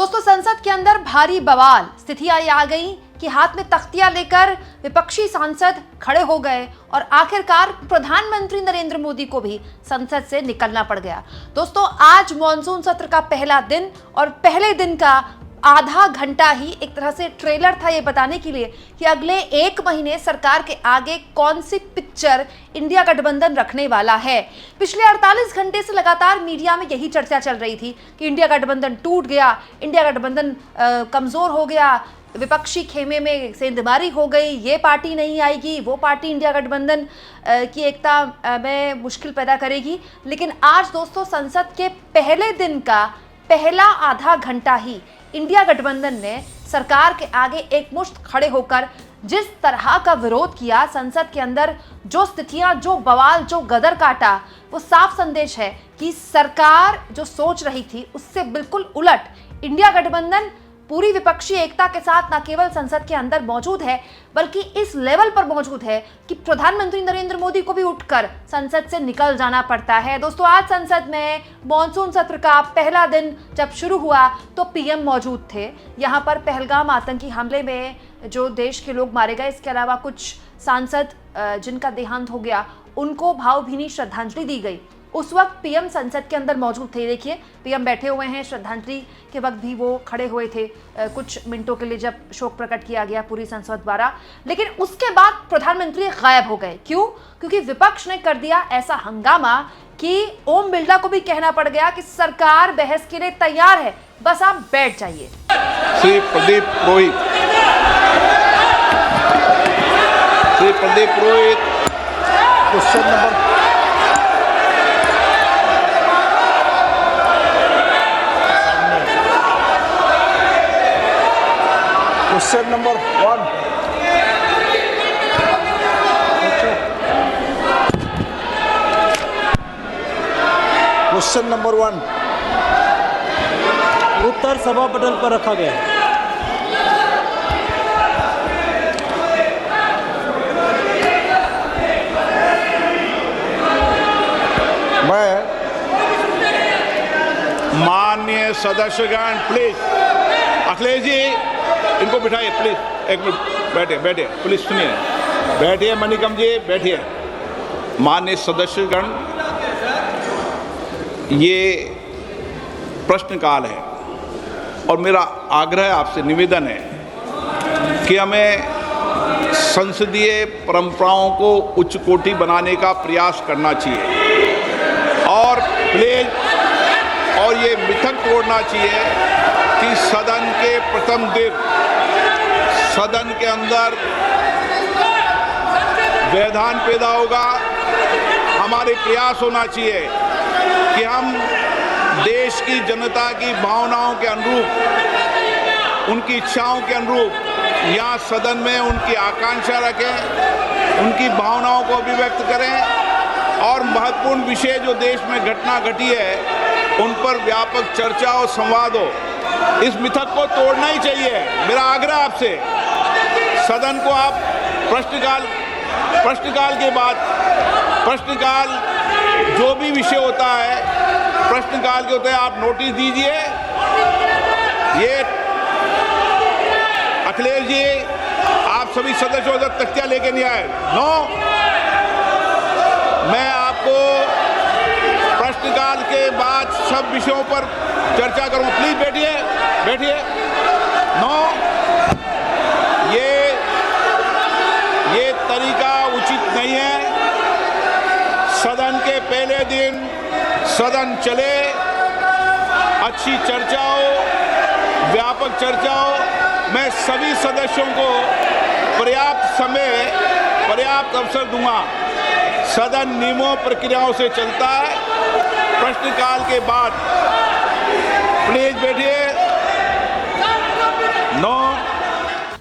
दोस्तों, संसद के अंदर भारी बवाल, स्थितियां आ गई कि हाथ में तख्तियां लेकर विपक्षी सांसद खड़े हो गए और आखिरकार प्रधानमंत्री नरेंद्र मोदी को भी संसद से निकलना पड़ गया। दोस्तों, आज मॉनसून सत्र का पहला दिन और पहले दिन का आधा घंटा ही एक तरह से ट्रेलर था ये बताने के लिए कि अगले एक महीने सरकार के आगे कौन सी पिक्चर इंडिया गठबंधन रखने वाला है। पिछले 48 घंटे से लगातार मीडिया में यही चर्चा चल रही थी कि इंडिया गठबंधन टूट गया, इंडिया गठबंधन कमजोर हो गया, विपक्षी खेमे में सेंधमारी हो गई, ये पार्टी नहीं आएगी, वो पार्टी इंडिया गठबंधन की एकता में मुश्किल पैदा करेगी। लेकिन आज दोस्तों, संसद के पहले दिन का पहला आधा घंटा ही इंडिया गठबंधन ने सरकार के आगे एकमुश्त खड़े होकर जिस तरह का विरोध किया, संसद के अंदर जो स्थितियां, जो बवाल, जो गदर काटा, वो साफ संदेश है कि सरकार जो सोच रही थी उससे बिल्कुल उलट इंडिया गठबंधन पूरी विपक्षी एकता के साथ न केवल संसद के अंदर मौजूद है बल्कि इस लेवल पर मौजूद है कि प्रधानमंत्री नरेंद्र मोदी को भी उठकर संसद से निकल जाना पड़ता है। दोस्तों, आज संसद में मॉनसून सत्र का पहला दिन जब शुरू हुआ तो पीएम मौजूद थे। यहां पर पहलगाम आतंकी हमले में जो देश के लोग मारे गए, इसके अलावा कुछ सांसद जिनका देहांत हो गया, उनको भावभीनी श्रद्धांजलि दी गई। उस वक्त पीएम संसद के अंदर मौजूद थे। देखिए, पीएम बैठे हुए हैं, श्रद्धांजलि के वक्त भी वो खड़े हुए थे कुछ मिनटों के लिए जब शोक प्रकट किया गया पूरी संसद द्वारा। लेकिन उसके बाद प्रधानमंत्री गायब हो गए। क्यों? क्योंकि विपक्ष ने कर दिया ऐसा हंगामा कि ओम बिरला को भी कहना पड़ गया कि सरकार बहस के लिए तैयार है, बस आप बैठ जाइए। Shri Pradeep Purohit, question number Question number 1. Question number 1. उत्तर सभा पटल पर रखा गया। मैं माननीय सदस्यगण, प्लीज अखिलेश जी इनको बिठाइए, प्लीज एक मिनट बैठिए, प्लीज सुनिए, बैठिए मणिकम जी, बैठिए। माननीय सदस्यगण, ये प्रश्नकाल है और मेरा आग्रह आपसे निवेदन है कि हमें संसदीय परंपराओं को उच्च कोटि बनाने का प्रयास करना चाहिए और प्लीज और ये मिथक तोड़ना चाहिए कि सदन के प्रथम दिन सदन के अंदर व्यवधान पैदा होगा। हमारे प्रयास होना चाहिए कि हम देश की जनता की भावनाओं के अनुरूप, उनकी इच्छाओं के अनुरूप यहाँ सदन में उनकी आकांक्षा रखें, उनकी भावनाओं को अभिव्यक्त करें और महत्वपूर्ण विषय जो देश में घटना घटी है उन पर व्यापक चर्चा और संवाद हो। इस मिथक को तोड़ना ही चाहिए। मेरा आग्रह आपसे, सदन को आप प्रश्नकाल के बाद प्रश्नकाल जो भी विषय होता है प्रश्नकाल के होते हैं, आप नोटिस दीजिए। ये अखिलेश जी, आप सभी सदस्यों से तख्तियां लेके नहीं आए। नो, मैं आपको प्रश्नकाल के बाद सब विषयों पर चर्चा करूं। प्लीज बैठिए। नो, ये तरीका उचित नहीं है। सदन के पहले दिन सदन चले, अच्छी चर्चा हो, व्यापक चर्चा हो। मैं सभी सदस्यों को पर्याप्त समय, पर्याप्त अवसर दूंगा। सदन नियमों प्रक्रियाओं से चलता है। प्रश्नकाल के बाद प्लीज बैठिए। नो।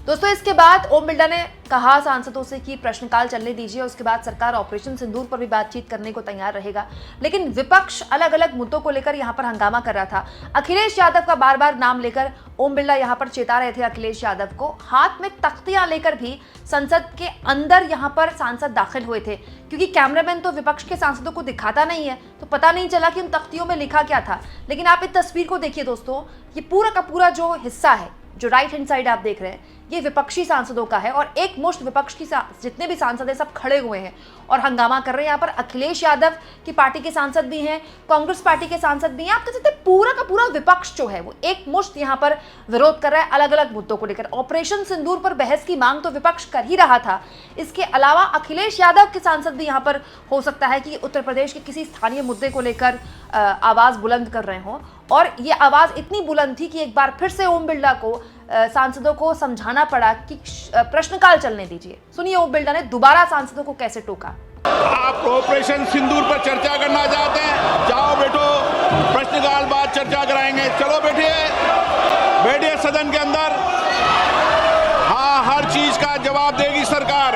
दोस्तों इसके बाद ओम बिरला ने कहा सांसदों से कि प्रश्नकाल चलने दीजिए, उसके बाद सरकार ऑपरेशन सिंदूर पर भी बातचीत करने को तैयार रहेगा। लेकिन विपक्ष अलग अलग मुद्दों को लेकर यहां पर हंगामा कर रहा था। अखिलेश यादव का बार बार नाम लेकर ओम बिरला यहां पर चेता रहे थे अखिलेश यादव को। हाथ में तख्तियां लेकर भी संसद के अंदर यहां पर सांसद दाखिल हुए थे, क्योंकि कैमरामैन तो विपक्ष के सांसदों को दिखाता नहीं है, तो पता नहीं चला कि उन तख्तियों में लिखा क्या था। लेकिन आप इस तस्वीर को देखिए दोस्तों, ये पूरा का पूरा जो हिस्सा है, जो राइट हैंड साइड आप देख रहे हैं, ये विपक्षी सांसदों का है और एक मुश्त विपक्ष की जितने भी सांसद हैं सब खड़े हुए हैं और हंगामा कर रहे हैं। यहाँ पर अखिलेश यादव की पार्टी के सांसद भी हैं, कांग्रेस पार्टी के सांसद भी हैं। आप कह सकते हैं पूरा का पूरा विपक्ष जो है वो एक मुश्त यहाँ पर विरोध कर रहा है अलग अलग मुद्दों को लेकर। ऑपरेशन सिंदूर पर बहस की मांग तो विपक्ष कर ही रहा था, इसके अलावा अखिलेश यादव के सांसद भी यहाँ पर हो सकता है कि उत्तर प्रदेश के किसी स्थानीय मुद्दे को लेकर आवाज बुलंद कर रहे हों, और ये आवाज इतनी बुलंद थी कि एक बार फिर से ओम बिरला को सांसदों को समझाना पड़ा कि प्रश्नकाल चलने दीजिए। सुनिए ओम बिरला ने दोबारा सांसदों को कैसे टोका। आप ऑपरेशन सिंदूर पर चर्चा करना चाहते हैं, जाओ बैठो, प्रश्नकाल बाद चर्चा कराएंगे। चलो बैठिए सदन के अंदर। हाँ, हर चीज का जवाब देगी सरकार,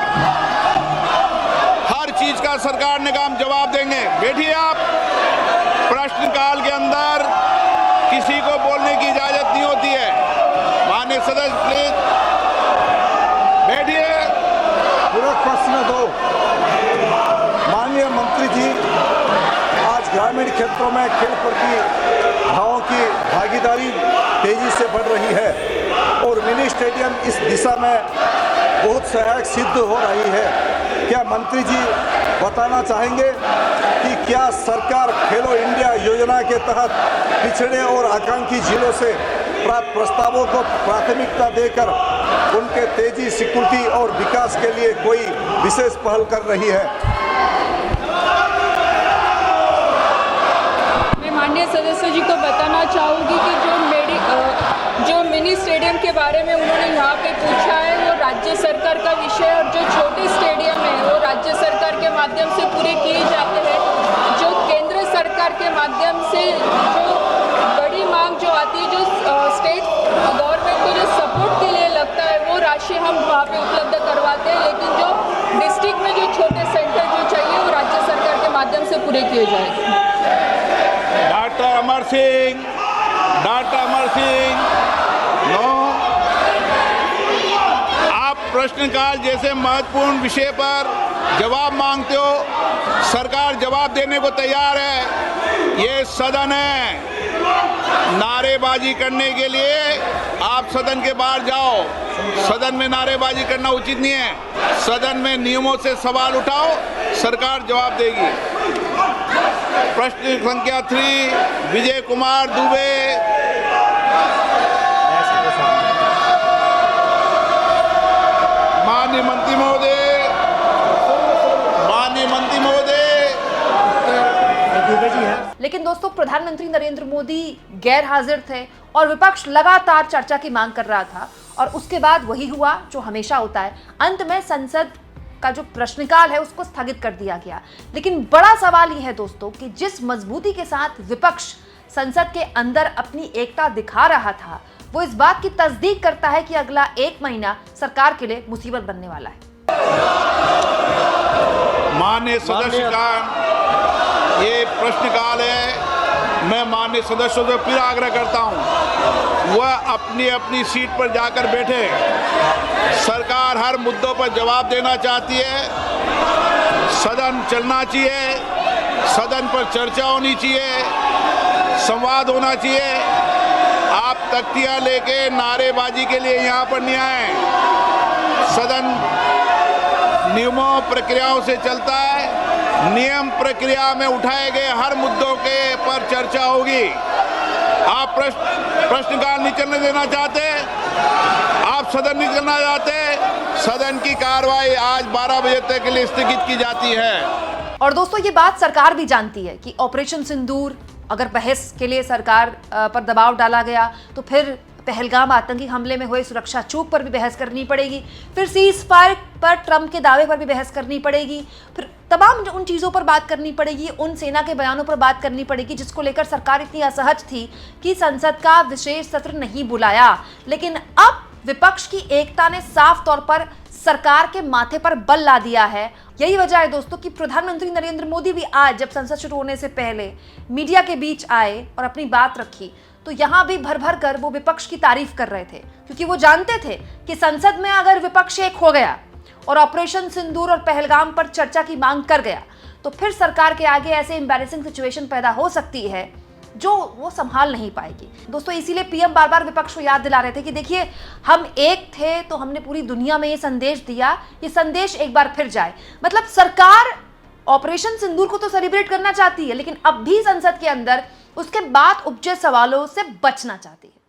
हर चीज का सरकार ने काम जवाब देंगे। बैठिए आप। प्रश्नकाल के अंदर किसी को बोलने की इजाजत नहीं होती है। माननीय सदस्य प्लीज बैठिए। पूरा प्रश्न दो। माननीय मंत्री जी, आज ग्रामीण क्षेत्रों में खेल प्रति भावों की भागीदारी तेजी से बढ़ रही है और मिनी स्टेडियम इस दिशा में बहुत सहायक सिद्ध हो रही है। क्या मंत्री जी बताना चाहेंगे कि क्या सरकार खेलो इंडिया योजना के तहत पिछड़े और आकांक्षी जिलों से प्राप्त प्रस्तावों को प्राथमिकता देकर उनके तेजी, सिक्योरिटी और विकास के लिए कोई विशेष पहल कर रही है? मैं माननीय सदस्य जी को बताना चाहूँगी कि जो मिनी स्टेडियम के बारे में उन्होंने यहाँ पे पूछा है वो राज्य सरकार का विषय है, और जो छोटे स्टेडियम है वो राज्य सरकार के माध्यम से पूरे किए जाते हैं। जो केंद्र सरकार के माध्यम से जो बड़ी मांग जो आती है, जो स्टेट गवर्नमेंट को जो सपोर्ट के लिए लगता है, वो राशि हम वहाँ पे उपलब्ध करवाते हैं। लेकिन जो डिस्ट्रिक्ट में जो छोटे सेंटर जो चाहिए वो राज्य सरकार के माध्यम से पूरे किए जाएंगे। Doctor Amar Singh, no. आप प्रश्नकाल जैसे महत्वपूर्ण विषय पर जवाब मांगते हो, सरकार जवाब देने को तैयार है। ये सदन है, नारेबाजी करने के लिए आप सदन के बाहर जाओ। सदन में नारेबाजी करना उचित नहीं है। सदन में नियमों से सवाल उठाओ, सरकार जवाब देगी। प्रश्न संख्या 3 विजय कुमार दुबे। माननीय मंत्री महोदय। लेकिन दोस्तों प्रधानमंत्री नरेंद्र मोदी गैर हाजिर थे और विपक्ष लगातार चर्चा की मांग कर रहा था, और उसके बाद वही हुआ जो हमेशा होता है। अंत में संसद का जो प्रश्नकाल है उसको स्थगित कर दिया गया। लेकिन बड़ा सवाल यह है दोस्तों कि जिस मजबूती के साथ विपक्ष संसद के अंदर अपनी एकता दिखा रहा था, वो इस बात की तस्दीक करता है कि अगला 1 महीना सरकार के लिए मुसीबत बनने वाला है। माननीय सदस्य का ये प्रश्नकाल है। मैं माननीय सदस्यों से फिर आग्रह करता हूं, वह अपनी अपनी सीट पर जाकर बैठे। सरकार हर मुद्दों पर जवाब देना चाहती है। सदन चलना चाहिए, सदन पर चर्चा होनी चाहिए, संवाद होना चाहिए। आप तख्तियां लेके नारेबाजी के लिए यहाँ पर नहीं आए। सदन नियमों प्रक्रियाओं से चलता है। नियम प्रक्रिया में उठाए गए हर मुद्दों के पर चर्चा होगी। आप प्रश्नकाल नहीं चलने देना चाहते, आप सदन नहीं चलना चाहते, सदन की कार्रवाई आज 12 बजे तक के लिए स्थगित की जाती है। और दोस्तों ये बात सरकार भी जानती है कि ऑपरेशन सिंदूर अगर बहस के लिए सरकार पर दबाव डाला गया तो फिर पहलगाम आतंकी हमले में हुए सुरक्षा चूक पर भी बहस करनी पड़ेगी, फिर सीज फायर पर ट्रंप के दावे पर भी बहस करनी पड़ेगी, फिर तमाम उन चीज़ों पर बात करनी पड़ेगी, उन सेना के बयानों पर बात करनी पड़ेगी जिसको लेकर सरकार इतनी असहज थी कि संसद का विशेष सत्र नहीं बुलाया। लेकिन अब विपक्ष की एकता ने साफ तौर पर सरकार के माथे पर बल ला दिया है। यही वजह है दोस्तों कि प्रधानमंत्री नरेंद्र मोदी भी आज जब संसद शुरू होने से पहले मीडिया के बीच आए और अपनी बात रखी तो यहां भी भर भर कर वो विपक्ष की तारीफ कर रहे थे, क्योंकि वो जानते थे कि संसद में अगर विपक्ष एक हो गया और ऑपरेशन सिंदूर और पहलगाम पर चर्चा की मांग कर गया तो फिर सरकार के आगे ऐसे एम्बैरेसिंग सिचुएशन पैदा हो सकती है जो वो संभाल नहीं पाएगी। दोस्तों इसीलिए पीएम बार बार विपक्ष को याद दिला रहे थे कि देखिए हम एक थे तो हमने पूरी दुनिया में ये संदेश दिया, ये संदेश एक बार फिर जाए। मतलब सरकार ऑपरेशन सिंदूर को तो सेलिब्रेट करना चाहती है लेकिन अब भी संसद के अंदर उसके बाद उपजे सवालों से बचना चाहती है।